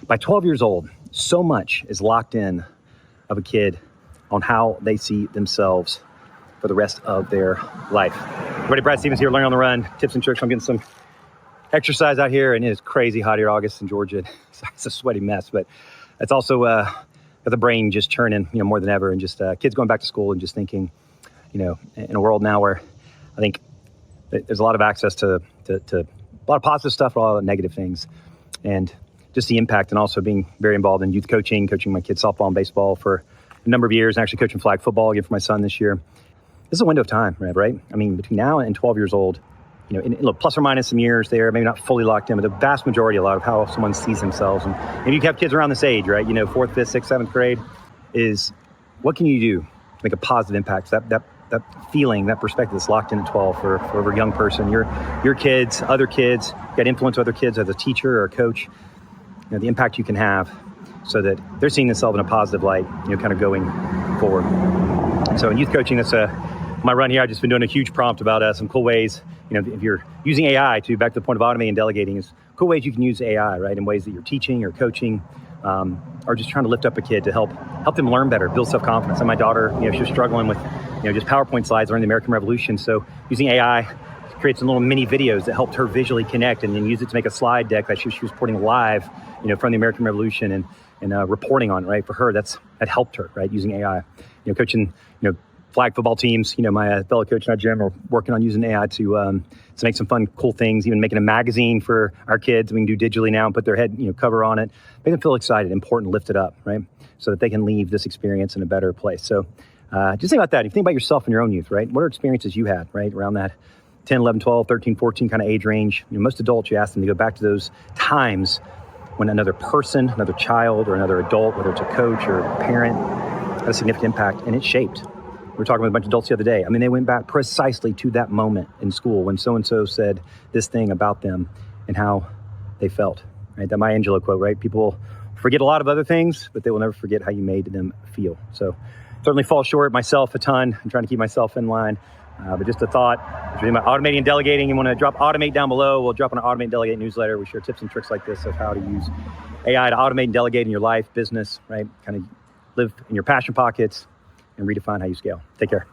By 12 years old, so much is locked in of a kid on how they see themselves for the rest of their life. Everybody, Brad Stevens here, Learning on the Run, tips and tricks. I'm getting some exercise out here, and it is crazy hot here, August in Georgia. It's a sweaty mess, but it's also got the brain just churning, more than ever, and just kids going back to school and just thinking, in a world now where I think there's a lot of access to a lot of positive stuff, a lot of negative things, and just the impact, and also being very involved in youth coaching my kids softball and baseball for a number of years, and actually coaching flag football again for my son this year. This is a window of time, right? I mean, between now and 12 years old, look, plus or minus some years there, maybe not fully locked in, but the vast majority, a lot of how someone sees themselves. And you have kids around this age, right? 4th, 5th, 6th, 7th grade is what can you do to make a positive impact? That feeling, that perspective that's locked in at 12 for every young person, your kids, other kids, you got influence other kids as a teacher or a coach, the impact you can have so that they're seeing themselves in a positive light, kind of going forward. So in youth coaching, that's my run here. I've just been doing a huge prompt about some cool ways, if you're using AI back to the point of automating and delegating, is cool ways you can use AI, right? In ways that you're teaching or coaching, or just trying to lift up a kid to help them learn better, build self-confidence. And my daughter, she was struggling with, just PowerPoint slides during the American Revolution. So using AI creates some little mini videos that helped her visually connect, and then use it to make a slide deck that she was putting live, from the American Revolution and reporting on, right? For her, that helped her, right? Using AI, coaching, flag football teams, my fellow coach and I, Jim, are working on using AI to make some fun, cool things, even making a magazine for our kids. We can do digitally now and put their head, cover on it, make them feel excited, important, lift it up, right? So that they can leave this experience in a better place. So just think about that. If you think about yourself in your own youth, right? What are experiences you had, right? Around that 10, 11, 12, 13, 14 kind of age range. Most adults, you ask them to go back to those times when another person, another child, or another adult, whether it's a coach or a parent, had a significant impact, and it shaped. We were talking with a bunch of adults the other day. I mean, they went back precisely to that moment in school when so-and-so said this thing about them and how they felt, right? That Maya Angelou quote, right? People forget a lot of other things, but they will never forget how you made them feel. So certainly fall short myself a ton. I'm trying to keep myself in line. But just a thought, if you're about automating and delegating, you want to drop Automate down below. We'll drop an Automate and Delegate newsletter. We share tips and tricks like this of how to use AI to automate and delegate in your life, business, right? Kind of live in your passion pockets and redefine how you scale. Take care.